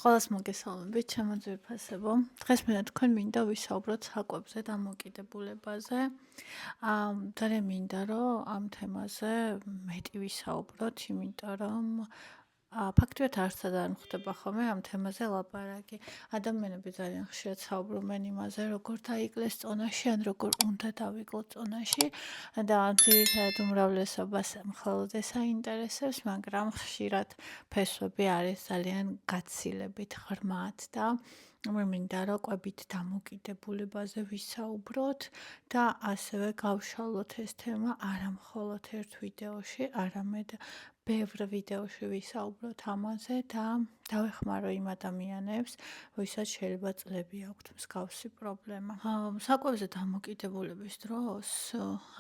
Ყველას მოგესალმებით, ჩემო ძვირფასებო. დღეს მე და თქვენ მინდა ვისაუბროთ საკვებზე დამოკიდებულებაზე. ძალიან მინდა რომ ამ თემაზე მეტი ვისაუბროთ, იმიტომ რომ ფაქტობრივად არცად არ ხდება ხოლმე ამ თემაზე ლაპარაკი. ადამიანები ძალიან ხშირად საუბრობენ იმაზე, როგორ დაიკლეს წონაში, ან როგორ უნდა დავიკლოთ წონაში და ძირითადად უმრავლესობას მხოლოდ ეს აინტერესებს, მაგრამ ხშირად ფესვები არის ძალიან გაცილებით ღრმად და მე მინდა რომ კვებით დამოკიდებულებაზე ვისაუბროთ და ასევე გავშალოთ ეს თემა არა მხოლოდ ერთ ვიდეოში, არამედ ბევრ ვიდეოში ვისაუბროთ ამაზე და დავეხმარო იმ ადამიანებს, ვისაც შეიძლება წლები აქვთ მსგავსი პრობლემა. საკვებზე დამოკიდებულების დროს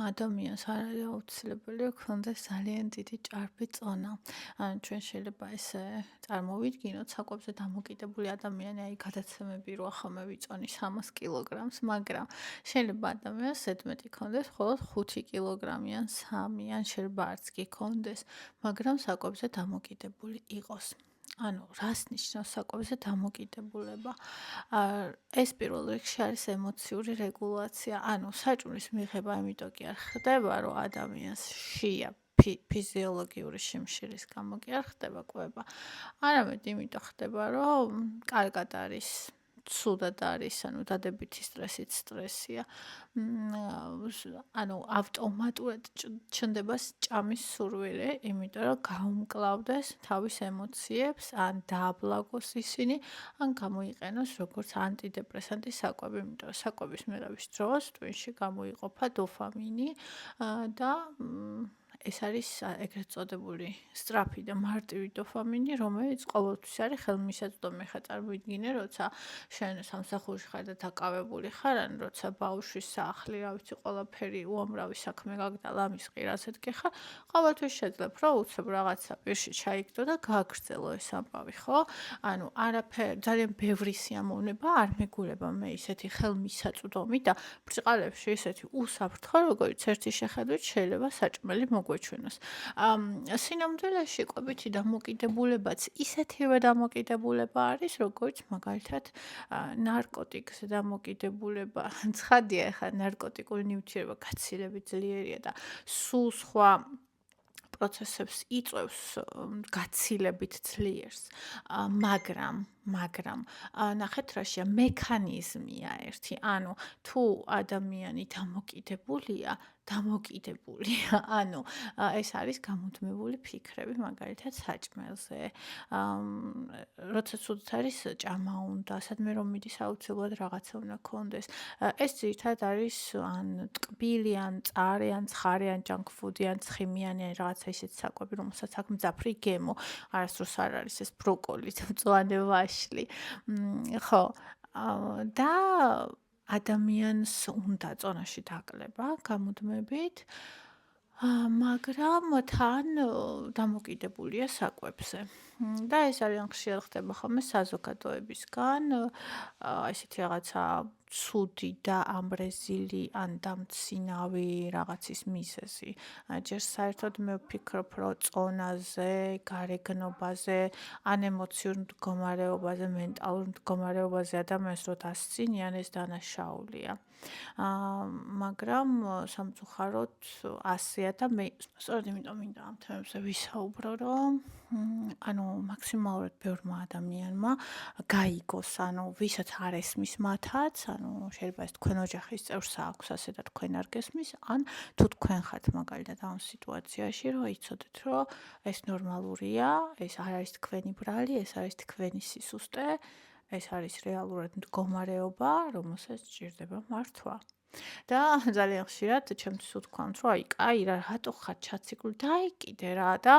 ადამიანს არ არის აუცილებელი რომ ქონდეს ძალიან დიდი ჭარბი წონა. ჩვენ შეიძლება ესე წარმოვიდგინოთ საკვებზე დამოკიდებული ადამიანი, აი გადაცემები რო ახლა ვიწონი 300 კილოგრამს, მაგრამ შეიძლება ადამიანს ზედმეტი ქონდეს მხოლოდ 5 კილოგრამი ან 3, ან შეიძლება არც კი ქონდეს, მაგრამ საკვებზე დამოკიდებული იყოს. ანუ რას ნიშნავს საკვებზე დამოკიდებულება? ეს პირველ რიგში არის ემოციური რეგულაცია, ანუ საჭმლის მიღება იმიტომ კი არ ხდება, რომ ადამიანს შია ფიზიოლოგიური სიმშირის გამო კი არ ხდება კვება, არამედ იმიტომ ხდება, რომ კარგად არის, ცუდად არის, ანუ დადებითი სტრესით სტრესია. ანუ ავტომატურად ჩნდება ჭამის სურვილი, იმიტომ რომ გაუმკლავდეს თავის ემოციებს, ან დააბლაგოს ისინი, ან გამოიყენოს როგორც ანტიდეპრესანტი საკვები, იმიტომ რომ საკვების მიღების დროს ტვინში გამოიყოფა დოფამინი და ეს არის ეგრეთ წოდებული სწრაფი და მარტივი დოფამინი, რომელიც ყოველთვის არის ხელმისაწვდომი. ხა წარმოვიდგინე, როცა შენ სამსახურში ხარ და დაკავებული ხარ, ან როცა ბავშვის სახლი, რა ვიცი, ყველაფერი უამრავი საქმე გაქვს და ლამის ყირასად კი ხარ, ყოველთვის შეძლებ, რომ უცებ რაღაცა პირში ჩაიგდო და გააგრძელო ეს ამბავი, ხო? ანუ ძალიან ბევრი სიამოვნება არ მეგულება მე ისეთი ხელმისაწვდომი და ბრწყალებში ისეთი უსაფრთხო, როგორც ერთი შეხედვით შეიძლება საჭმელი მოგვეჩვენოს. სინამდვილეში კვებითი დამოკიდებულებაც ისეთივე დამოკიდებულება არის, როგორც მაგალითად ნარკოტიკზე დამოკიდებულება. ცხადია, ხა ნარკოტიკული ნივთიერება გაცილებით ძლიერია და სულ სხვა პროცესებს იწვევს გაცილებით ძლიერს, მაგრამ ნახეთ რაშია მექანიზმია ერთი, ანუ თუ ადამიანი დამოკიდებულია, ანუ ეს არის გამუდმებული ფიქრები, მაგალითად საჭმელზე. როცა ცუდად არის ჭამა უნდა, სადმე რომ მიდის აუცილებლად რაღაცა უნდა ქონდეს. ეს ძირითადად არის ან ტკბილი, ან მწარე, ან ცხარე, ან junk food-ი, ან ცხიმიანი, ან რაღაცა ისეთი საკვები, რომელსაც აქვს მძაფრი გემო. არასდროს არ არის ეს ბროკოლი, მწვანე ვაშლი. ხო, და ადამიანს უნდა წონაში დაკლება გამუდმებით, მაგრამ თან დამოკიდებულია საკვებზე. და ეს ძალიან ხშირად ხდება ხოლმე საზოგადოებისგან, ესეთი რაღაცა ცუდი და ამრეზილი ან დამცინავი რაღაცის მიზეზი. ჯერ საერთოდ მე ვფიქრობ, რომ წონაზე, გარეგნობაზე, ან ემოციურ მდგომარეობაზე, მენტალურ მდგომარეობაზე ადამიანს რო დასცინიან, ეს დანაშაულია. მაგრამ სამწუხაროდ ასეა და მე სწორედ იმიტომ მინდა ამ თემებზე ვისაუბრო, რომ ანუ მაქსიმალურად ბევრმა ადამიანმა გაიგოს, ანუ ვისაც არ ესმის მათაც, ანუ შეიძლება ეს თქვენ ოჯახის წევრს აქვს ასე და თქვენ არ გესმის, ან თუ თქვენ ხართ მაგალითად ამ სიტუაციაში, რომ იცოდეთ, რომ ეს ნორმალურია, ეს არ არის თქვენი ბრალი, ეს არის თქვენი სისუსტე, ეს არის რეალურად მდგომარეობა, რომელსაც სჭირდება მართვა. და ძალიან ხშირად ჩემთვის უთქვამთ, რომ აი რა, რატო ხარ ჩაციკული, დაიკიდე რა და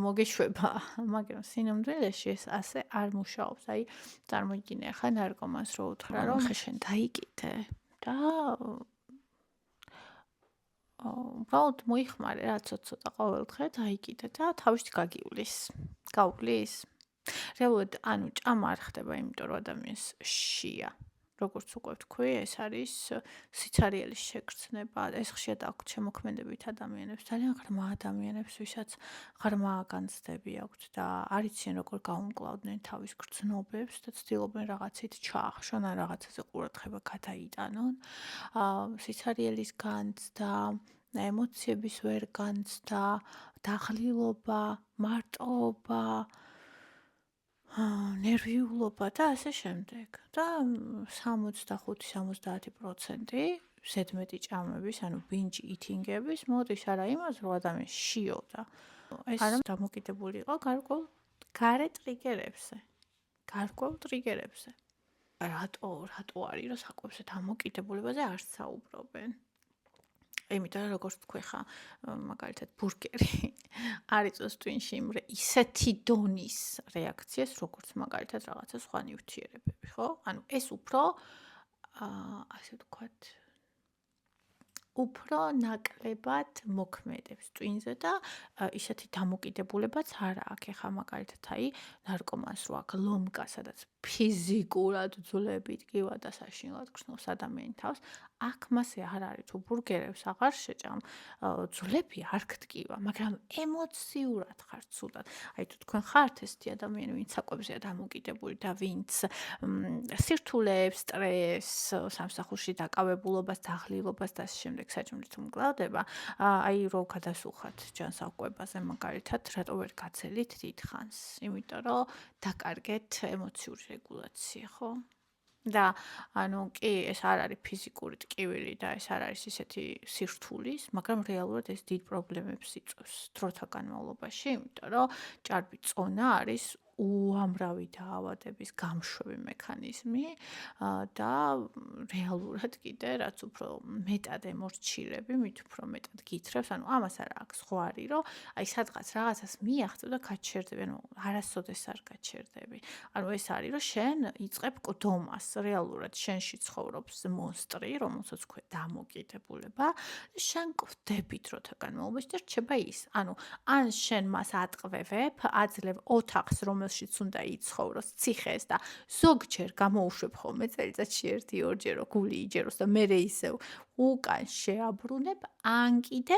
მოგეშვება. მაგრამ სინამდვილეში ეს ასე არ მუშაობს. აი წარმოიდგინე ხა ნარკომანს რო უთხრა, რომ ხე შენ დაიკიდე და უბრალოდ მოიხმარე რა ცოტა ყოველდღე დაიკიდე და თავში გაგივლის. გავuვლის? რეალურად ანუ ჭამა არ ხდება, იმიტომ რომ ადამიანს შია. როგორც უკვე ვთქვი, ეს არის სიცარიელის შეგრძნება. ეს ხშირად აქვთ შემოქმედებით ადამიანებს, ძალიან ღრმა ადამიანებს, ვისაც ღრმა განცდები აქვთ და არ იციან როგორ გაუმკლავდნენ თავის გრძნობებს და ცდილობენ რაღაცით ჩაახშონ, ან რაღაცაზე ყურადღება გადაიტანონ. სიცარიელის განცდა, ემოციების ვერ განცდა, დაღლილობა, მარტოობა, ნერვიულობა და ასე შემდეგ. და 65-70% ზედმეტი ჭამების, ანუ binge eating-ების მოდის არა იმას, რომ ადამიანს შიოდა. ეს დამოკიდებული იყო გარკვეულ გარე ტრიგერებზე. გარკვეულ ტრიგერებზე. რატო არის, რომ საკვებზე დამოკიდებულებაზე არ საუბრობენ? იმიტომ რომ როგორც თქვი ხა, მაგალითად ბურგერი არ იწვევს ტვინში ისეთი დონის რეაქციას, როგორც მაგალითად რაღაცა სხვა ნივთიერებები, ხო? ანუ ეს უფრო ასე ვთქვათ, უფრო ნაკლებად მოქმედებს ტვინზე და ისეთი დამოკიდებულებაც არ აქვს. ეხლა მაგალითად აი ნარკომანს რო აქვს ლომკა, სადაც ფიზიკურად ძვლებით კივა და საშინლად გრძნობს ადამიანი თავს, აქ მასე არ არის, თუ ბურგერებს აღარ შეჭამ, ძვლები არ გტკივა, მაგრამ ემოციურად ხარ ცუდად. აი თუ თქვენ ხართ ესეთი ადამიანი, ვინც საკვებზეა დამოკიდებული და ვინც სირთულეებს, სტრესს, სამსახურში დაკავებულობას, დაღლილობას და ამ შემდეგ საჭმელით უმკლავდება, აი რო გადასუხათ ჯანსაღკვებაზე მაგალითად, რატო ვერ გაცელით დიდხანს? იმიტომ რომ დაკარგეთ ემოციური რეგულაცია, ხო? და ანუ კი ეს არ არის ფიზიკური ტკივილი და ეს არ არის ისეთი სირთულის, მაგრამ რეალურად ეს დიდ პრობლემებს იწვევს დროთა განმავლობაში, იმიტომ რომ ჭარბი წონა არის უამრავი დაავადების გამშვები მექანიზმი და რეალურად კიდე რაც უფრო მეტად ემორჩილები, მით უფრო მეტად გითხრებს, ანუ ამას არ აქვს ზღვარი, რომ აი სადღაც რაღაცას მიაღწევ და გაჩერდები, ანუ არასოდეს არ გაჩერდები. ანუ ეს არის, რომ შენ იწყებ კდომას, რეალურად შენში ცხოვრობს მონსტრი, რომელსაც ქვია დამოკიდებულება, შენ კვდები დროთა განმავლობაში და რჩება ის. ანუ ან შენ მას ატყვევებ, აძლევ ოთახს, რომელშიც უნდა იცხოვროს, ციხეს და ზოგჯერ გამოუშვებ ხოლმე წელიწადში 1-2 რომ გული იჯეროს და მერე ისევ უკან შეაბრუნებ, ან კიდე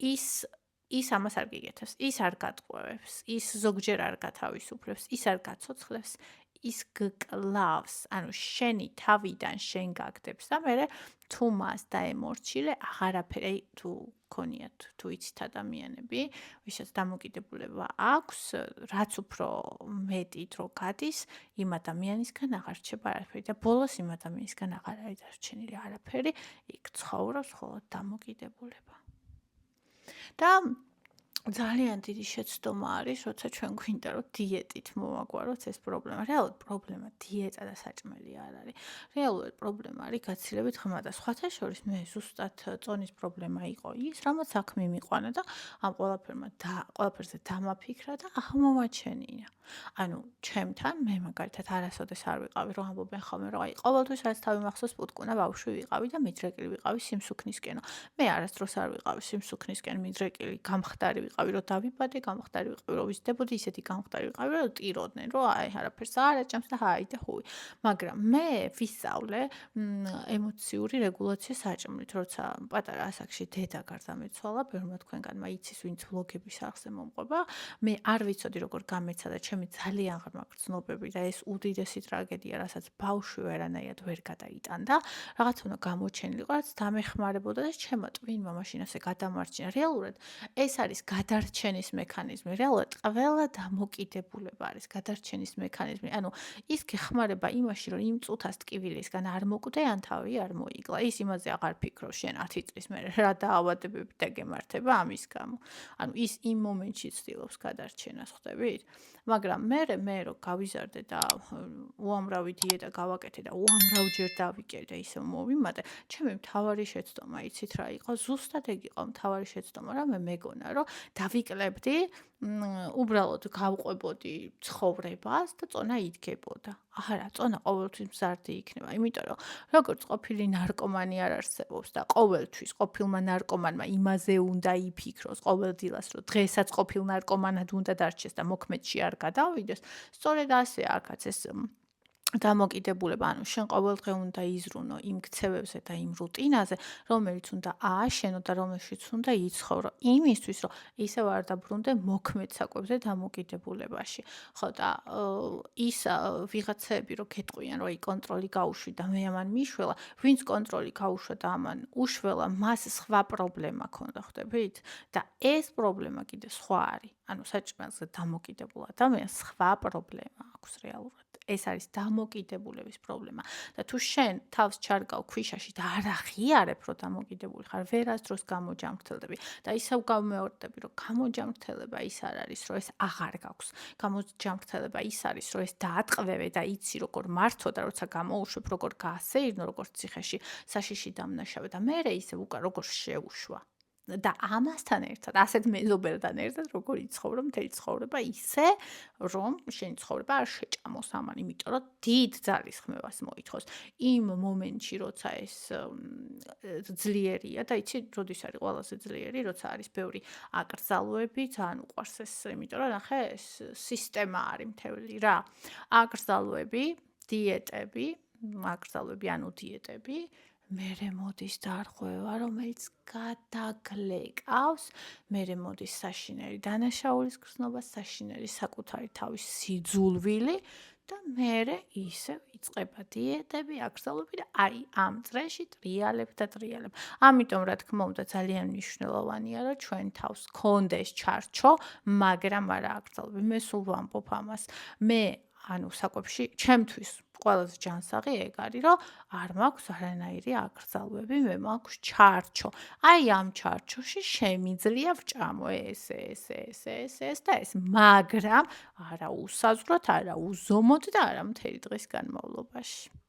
ის ამას არ გიგეთებს, ის არ გატყვევებს, ის ზოგჯერ არ გათავისუფლებს, ის არ გაცოცხლებს, ის გკლავს, ანუ შენი თავიდან შენ გაგდებს და მერე თუ მას დაემორჩილე, აღარაფერი, აი თუ გქონიათ, თუ იცით ადამიანები, ვისაც დამოკიდებულება აქვს, რაც უფრო მეტი დრო გადის, იმ ადამიანისგან აღარ რჩება არაფერი და ბოლოს იმ ადამიანისგან აღარ არის დარჩენილი არაფერი, იქ ცხოვრობს მხოლოდ დამოკიდებულება. და ძალიან დიდი შეცდომა არის, როცა ჩვენ გვინდა რომ დიეტით მოვაგვაროთ ეს პრობლემა. რეალურად პრობლემა დიეტა და საჭმელი არ არის. რეალურად პრობლემა არის გაცილებით ხმა და სხვათა შორის მე ზუსტად წონის პრობლემა იყო ის, რამაც აქ მიმიყვანა და ამ ყველაფერზე დამაფიქრა და აღმომაჩენინა. ანუ ჩემთან მე მაგალითად არასოდეს არ ვიყავი, რომ ამბობენ ხოლმე რომ აი ყოველთვის რაც თავი მახსოვს პუტკუნა ბავშვი ვიყავი და მიძრეკილი ვიყავი სიმსუქნისკენო. მე არასდროს არ ვიყავი სიმსუქნისკენ მიძრეკილი, გამხდარი ვიყავი რომ დავიბადე, გამხდარი ვიყავი რომ ვიზრდებოდი, ისეთი გამხდარი ვიყავი რომ ტიროდნენ, რომ აი არაფერს არ აჭამს და აი და ხუი. მაგრამ მე ვისწავლე ემოციური რეგულაცია საჭმელით, როცა პატარა ასაკში დედა გარდამეცვალა, ბევრმა თქვენგანმა იცის, ვინც ვლოგების არხზე მომყვება, მე არ ვიცოდი როგორ გამეცა და ჩემი ძალიან ღრმა გრძნობები და ეს უდიდესი ტრაგედია, რასაც ბავშვი ვერანაირად ვერ გადაიტანდა, რაღაც უნდა გამოჩენილიყო, რაც დამეხმარებოდა და ჩემო ტვინმა მაშინ ასე გადამარჩინა. რეალურად ეს არის გადარჩენის მექანიზმი. რეალურად ყველა დამოკიდებულება არის გადარჩენის მექანიზმი. ანუ ის გეხმარება იმაში, რომ იმ წუთას ტკივილისგან არ მოკვდე, ან თავი არ მოიგლა. ის იმაზე აღარ ფიქრობს შენ 10 წლის მერე რა დაავადებები დაგემართება ამის გამო. ანუ ის იმ მომენტში ცდილობს გადარჩენას, ხვდებით? მაგრამ მე რო გავიზარდე და უამრავი დიეტა გავაკეთე და უამრავჯერ დავიკერე და ისევ მოვიმატე, ჩემი მთავარი შეცდომა იცით რა იყო? ზუსტად ეგ იყო მთავარი შეცდომა, რა მე მეგონა, რომ დავიკლებდი, უბრალოდ გავყვებოდი ცხოვრებას და წონა იდგებოდა. არა, წონა ყოველთვის მზარდი იქნება, იმიტომ რომ როგორც ყოფილი ნარკომანი არ არსებობს და ყოველთვის ყოფილმა ნარკომანმა იმაზე უნდა იფიქროს ყოველ დილას, რომ დღესაც ყოფილ ნარკომანად უნდა დარჩეს და მოქმედში არ გადავიდეს, სწორედ ასე აქაც ეს დამოკიდებულება, ანუ შენ ყოველდღე უნდა იზრუნო იმ ქცევებზე და იმ რუტინაზე, რომელიც უნდა ააშენო და რომელშიც უნდა იცხოვრო, იმისთვის, რომ ისევ არ დაბრუნდე მოქმედ საკვებზე დამოკიდებულებაში. ხო და ის ვიღაცები რო გეტყვიან, რომ კონტროლი გაუშვი და მე ამან მიშველა, ვინც კონტროლი გაუშვა და ამან უშველა, მას სხვა პრობლემა ქონდა, ხვდებით? და ეს პრობლემა კიდე სხვა არის. ანუ საჭმელზე დამოკიდებულ ადამიანს სხვა პრობლემა აქვს რეალურად. ეს არის დამოკიდებულების პრობლემა და თუ შენ თავს ჩარგავ ქვიშაში და არ აღიარებ, რომ დამოკიდებული ხარ, ვერასდროს გამოჯამრთელდები და ისევ გამეორდები, რომ გამოჯამრთელება ის არ არის, რომ ეს აღარ გაქვს. გამოჯამრთელება ის არის, რომ ეს დაატყვევე და იცი როგორ მართო და როცა გამოუშვებ, როგორ გაასეირნო, როგორ ციხეში საშიში დამნაშავე და მე ისევ უკან როგორ შეუშვა. და ამასთან ერთად, ასეთ მეზობელთან ერთად, როგორ იცხოვრო მთელი ცხოვრება ისე, რომ შენი ცხოვრება არ შეჭამოს ამან, იმიტომ რომ დიდ ძალისხმევას მოითხოვს. იმ მომენტში, როცა ეს ძლიერია და იცი, როდის არის ყველაზე ძლიერი, როცა არის ბევრი აკრძალვები, ძალიან უყვარს ეს, იმიტომ რომ ნახე, ეს სისტემა არის მთელი რა. აკრძალვები, დიეტები, ანუ დიეტები მერე მოდის დარღვევა, რომელიც გადაგლეკავს, მერე მოდის საშინელი დანაშაულის გრძნობა, საშინელი საკუთარი თავის სიძულვილი და მერე ისევ იწყება დიეტები, აკრძალვები და აი ამ წრეში ტრიალებ და ტრიალებ. ამიტომ რა თქმა უნდა ძალიან მნიშვნელოვანია, რომ ჩვენ თავს გქონდეს ჩარჩო, მაგრამ არა აკრძალვები. მე სულ ვამბობ ამას. მე ანუ საკვებში ჩემთვის ყველაზე ჯანსაღი ეგ არის, რომ არ მაქვს არანაირი აკრძალვები, მე მაქვს ჩარჩო. აი ამ ჩარჩოში შემიძლია ვჭამო ეს და ეს, მაგრამ არა უსაზღვროდ, არა უზომოდ და არა მთელი დღის განმავლობაში.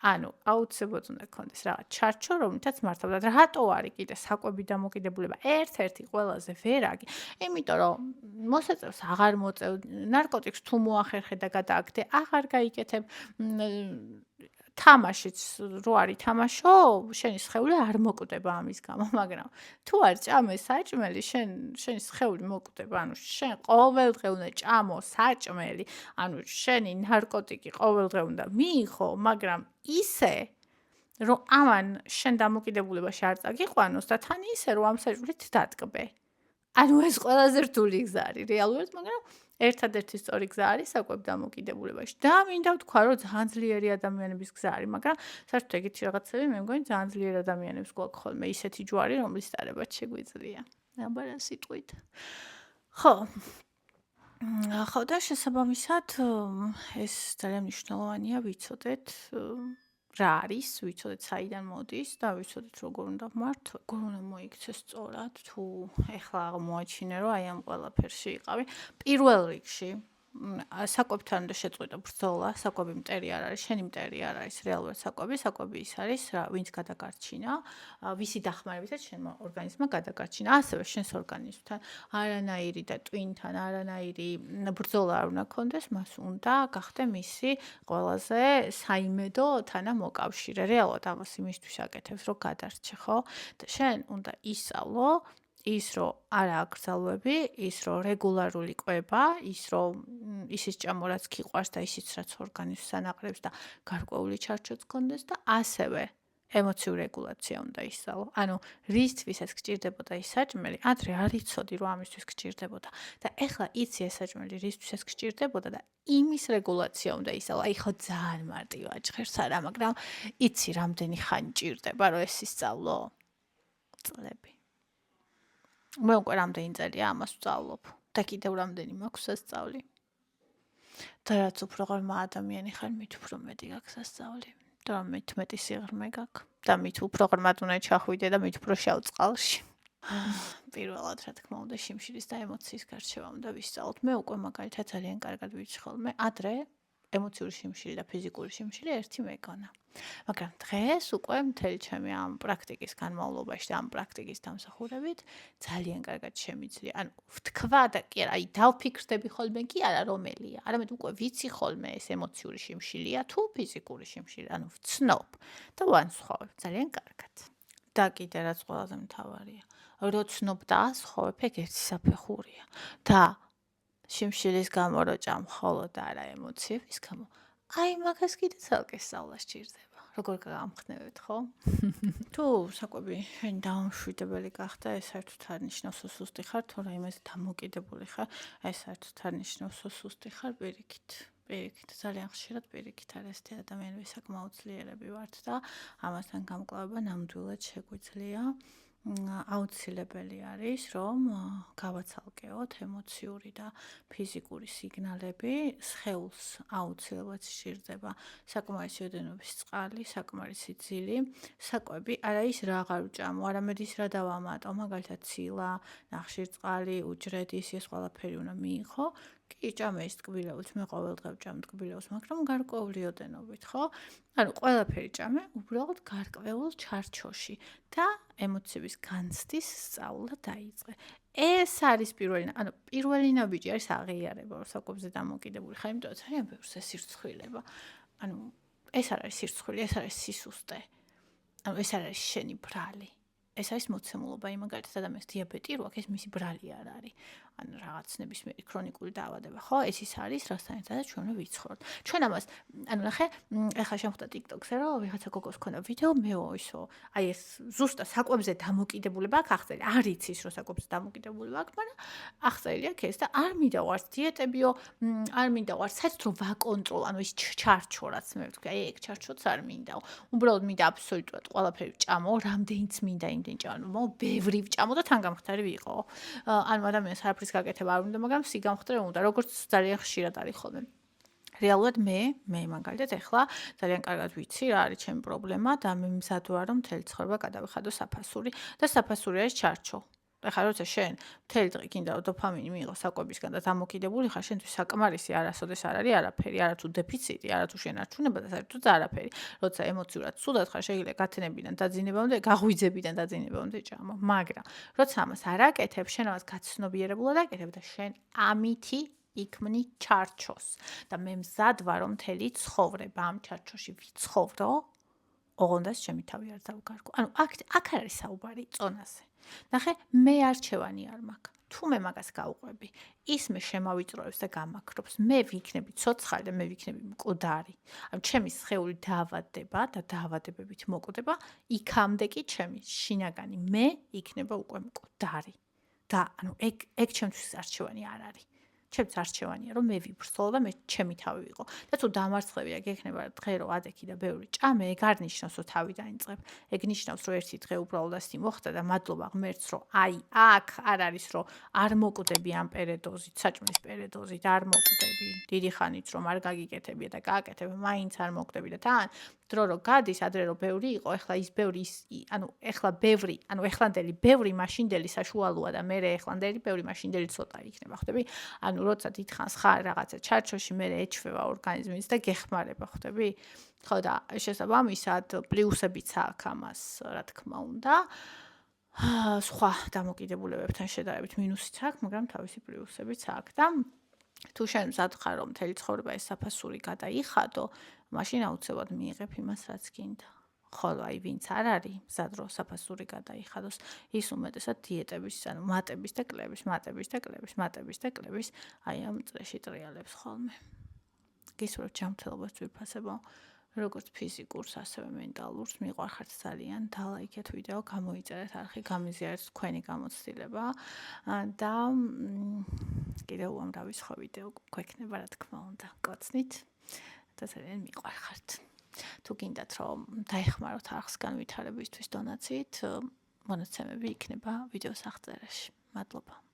ანუ აუცილებლად უნდა გქონდეს რაღაც ჩარჩო, რომლითაც მართავდათ. რატო არის კიდე საკვები დამოკიდებულება ერთ-ერთი ყველაზე ვერაგი? იმიტომ რომ მოსაწევს აღარ მოწევ, ნარკოტიკს თუ მოახერხე და გადააგდე, აღარ გაიკეთებ. თამაშიც რო არის თამაშო, შენი სხეული არ მოკვდება ამის გამო, მაგრამ თუ არ ჭამე საჭმელი, შენი სხეული მოკვდება. ანუ შენ ყოველდღე უნდა ჭამო საჭმელი, ანუ შენი ნარკოტიკი ყოველდღე უნდა მიიღო, მაგრამ ისე რომ ამან შენ დამოკიდებულებაში არ წაგიყვანოს და თან ისე რომ ამ საჭმელით დატკბე. ანუ ეს ყველაზე რთული გზა არის რეალურად, მაგრამ ერთადერთი სწორი გზა არის საკვებ დამოკიდებულებაში. და მინდა ვთქვა, რომ ძალიან ძლიერი ადამიანების გზა არის, მაგრამ საერთოდ ეგეთი რაღაცები მე მგონი ძალიან ძლიერ ადამიანებს გვაქვს ხოლმე ისეთი ჯვარი, რომლის დარებაც შეგვიძლია. აბა რა სიტყვით. ხო. ხო და შესაბამისად ეს ძალიან მნიშვნელოვანია ვიცოდეთ რა არის, ვიცოდეთ საიდან მოდის და ვიცოდეთ როგორ უნდა ვმართო, როგორ უნდა მოიქცეს სწორად, თუ ეხლა აღმოაჩინე, რომ აი ამ ყველაფერში იყავი. პირველ რიგში საკვებთან უნდა შეწყვეტო ბრძოლა, საკვები მტერი არ არის, შენი მტერი არ არის რეალურად საკვები, საკვები ის არის, ვინც გადაგარჩინა, ვისი დახმარებითაც შენმა ორგანიზმმა გადაგარჩინა, ასევე შენს ორგანიზმთან არანაირი და ტვინთან არანაირი ბრძოლა არ უნდა გქონდეს, მას უნდა გახდე მისი ყველაზე საიმედო თანამოკავშირე. რეალურად ამას იმისთვის აკეთებს, რომ გადარჩე, ხო? და შენ უნდა ისწავლო ის რომ არა აკრძალვები, ის რომ რეგულარული კვება, ის რომ ისიც ჭამო რაც გიყვარს და ისიც რაც ორგანიზმს ანაყრებს და გარკვეული ჩარჩოც გქონდეს და ასევე ემოციური რეგულაცია უნდა ისწავლო. ანუ რისთვისაც გჭირდებოდა ის საჭმელი, ადრე არ იცოდი რომ ამისთვის გჭირდებოდა და ეხლა იცი ეს საჭმელი რისთვისაც გჭირდებოდა და იმის რეგულაცია უნდა ისწავლო. აი ხო ძალიან მარტივად ჭხერს არა, მაგრამ იცი რამდენი ხანი ჭირდება რომ ეს ისწავლო? წლები. მე უკვე რამდენი წელია ამას ვსწავლობ და კიდევ რამდენი მაქვს სასწავლი. და რაც უფრო ღრმა ადამიანი ხარ, მით უფრო მეტი გაქვს სასწავლი. და მით მეტი სიღრმე გაქვს და მით უფრო ღრმად უნდა ჩახვიდე და მით უფრო შავ წყალში. პირველად რა თქმა უნდა შიმშილის და ემოციის გარჩევა უნდა ვისწავლოთ. მე უკვე მაგალითად ძალიან კარგად ვიცი ხოლმე. ადრე ემოციური შიმშილი და ფიზიკური შიმშილი ერთი მეკონა. მაგრამ დღეს უკვე მთელი ჩემი ამ პრაქტიკის განმავლობაში და ამ პრაქტიკის დამსახურებით ძალიან კარგად შემიძლია. ანუ ვთქვა და კი არა, აი დავფიქრდები ხოლმე კი არა რომელია. არამედ უკვე ვიცი ხოლმე ეს ემოციური შიმშილია თუ ფიზიკური შიმშილი. ანუ ვცნობ და ვანსხვავებ ძალიან კარგად. და კიდე რაც ყველაზე მთავარია, რო ცნობ და ასხოვებ, ეგ ერთი საფეხურია. და შიმშილის გამო რო ჭამ მხოლოდ არა ემოციების გამო, აი მაგას კიდე ცალკე სწავლა სჭირდება. როგორ გავამხნევებთ, ხო? თუ საკვები შენ დაუმშვიდებელი გახდა, ეს საერთოდ არ ნიშნავს, რომ სუსტი ხარ, თუ რაიმეზე დამოკიდებული ხარ, ეს საერთოდ არ ნიშნავს, რომ სუსტი ხარ, პირიქით. პირიქით, ძალიან ხშირად პირიქით არასთი ადამიანები საკმაოდ ძლიერები ვართ და ამასთან გამკლავება ნამდვილად შეგვიძლია. აუცილებელი არის, რომ გავაცალკეოთ ემოციური და ფიზიკური სიგნალები, სხეულს აუცილებლად სჭირდება საკმარისი ოდენობის წყალი, საკმარისი ძილი, საკვები, არა ის რა აღარ ვჭამო, არამედ ის რა დავამატო, მაგალითად ცილა, ნახშირწყალი, უჯრედის, ეს ყველაფერი უნდა მიიღო. კი, ჭამე ის ტკბილეულს, მე ყოველდღე ვჭამ ტკბილეულს, მაგრამ გარკვეული ოდენობით, ხო? ანუ ყველაფერი ჭამე, უბრალოდ გარკვეულ ჩარჩოში და ემოციების განცდის სწავლა დაიწყე. ეს არის პირველი ნაბიჯი არის აღიარება, რომ საკვებზე დამოკიდებული ხარ, იმიტომ რომ ძალიან ბევრს ესირცხვილება. ანუ ეს არ არის სირცხვილი, ეს არის სისუსტე. ანუ ეს არ არის შენი ბრალი. ეს არის მოცემულობა, მაგალითად ადამიანს დიაბეტი რო აქვს, ეს მისი ბრალი არ არის. ანუ რაღაც ნებისმიერი ქრონიკული დაავადება, ხო? ეს ის არის, რასთან ერთადაც ჩვენ უნდა ვიცხოვროთ. ჩვენ ამას, ანუ ნახე, ეხლა შემხვდა TikTok-ზე, რომ ვიღაცა გოგოს ქონდა ვიდეო, მეო ისო, აი ეს ზუსტად საკვებზე დამოკიდებულება აქვს აღწერილი. არ იცის, რომ საკვებზე დამოკიდებულება აქვს, მაგრამ აღწერილი აქვს ეს და არ მინდა ვარც დიეტებიო, არ მინდა ვარც საერთოდ რომ ვაკონტროლ, ანუ ის ჩარჩო რაც მე ვთქვი, აი ეგ ჩარჩოც არ მინდაო. უბრალოდ მინდა აბსოლუტურად ყველაფერი ვჭამო, რამდენიც მინდა იმდენ ჭამო, ბევრი ვჭამო და თან გამხდარი ვიყო. ანუ ადამიანს არაფრის გაკეთება არ უნდა, მაგრამ სიგამხდრე უნდა, როგორც ძალიან ხშირად არის ხოლმე. რეალურად მე მაგალითად ეხლა ძალიან კარგად ვიცი რა არის ჩემი პრობლემა და მე მზად ვარ რომ მთელი ცხოვრება გადავიხადო საფასური და საფასური არის ჩარჩო. ეხლა როცა შენ მთელი დღე გინდა რომ დოფამინი მიიღო საკვებისგან და დამოკიდებული ხარ, შენთვის საკმარისი არასოდეს არ არის არაფერი, არათუ დეფიციტი, არათუ შენარჩუნება და საერთოდ არაფერი. როცა ემოციურად ცუდად ხარ, შეიძლება გათენებიდან დაძინებამდე, გაღვიძებიდან დაძინებამდე ჭამო, მაგრამ როცა ამას არ აკეთებ, შენ ამას გაცნობიერებულად აკეთებ და შენ ამითი იქმნი ჩარჩოს და მე მზად ვარ რომ მთელი ცხოვრება ამ ჩარჩოში ვიცხოვრო, ოღონდაც ჩემი თავი არ დავგარგო. ანუ აქ არის საუბარი წონაზე. ნახე, მე არჩევანი არ მაქვს. თუ მე მაგას გავყვები, ის მე შემავიწროებს და გამაქრობს. მე ვიქნები ცოცხალი და მე ვიქნები მკვდარი. ანუ ჩემი სხეული დაავადდება და დაავადებებით მოკვდება, იქამდე კი ჩემი შინაგანი მე იქნება უკვე მკვდარი. და ანუ ეგ ჩემთვის არჩევანი არ არის. ჩემს არჩევანია რომ მე ვიბრწოლო და მე ჩემი თავი ვიყო. და თუ დამარცხებია გექნება დღე რომ ადექი და ბევრი ჭამე, ეგ არ ნიშნავს რომ თავი დაინწყებ. ეგ ნიშნავს რომ ერთი დღე უბრალოდ ასეთი მოხდა და მადლობა ღმერთს რომ აი აქ არ არის რომ არ მოკვდები ამ პერედოზით, საჭმლის პერედოზით არ მოკვდები. დიდი ხანით რომ არ გაგიკეთებია და გააკეთებ, მაინც არ მოკვდები და თან დრო რო გადის, ადრე რო ბევრი იყო, ეხლა ის ბევრი ანუ ეხლა ბევრი, ანუ ეხლანდელი ბევრი მაშინდელი საშუალოა და მე ეხლანდელი ბევრი მაშინდელი ცოტა იქნება, ხვდები? ანუ როცა დიდხანს ხარ რაღაცა ჩარჩოში, მე ეჩვევა ორგანიზმის და გეხმარება, ხვდები? ხო და შესაბამისად პლუსებიც აქვს ამას, რა თქმა უნდა. სხვა დამოკიდებულებებთან შედარებით მინუსიც აქვს, მაგრამ თავისი პლუსებიც აქვს და თუ შენ მზად ხარ რომ მთელი ცხოვრება ეს საფასური გადაიხადო, მაშინ აუცილებლად მიიღებ იმას, რაც გინდა. ხოლო აი ვინც არ არის მზად რომ საფასური გადაიხადოს, ის უმეტესად დიეტების, ანუ მატების და კლების, აი ამ წრეში ტრიალებს ხოლმე. გისურვებთ ჯანმრთელობას ძვირფასებო, როგორც ფიზიკურს, ასევე მენტალურს, მიყვარხართ ძალიან, დალაიქეთ ვიდეო, გამოიწერეთ არხი, გამიზიარეთ თქვენი გამოცდილება და კიდევ უამრავი სხვა ვიდეო გვექნება, რა თქმა უნდა, კოცნით და ძალიან მიყვარხართ. თუ გინდათ რომ დაეხმაროთ არხს განვითარებისთვის დონაციით, მონაცემები იქნება ვიდეოს აღწერაში. მადლობა.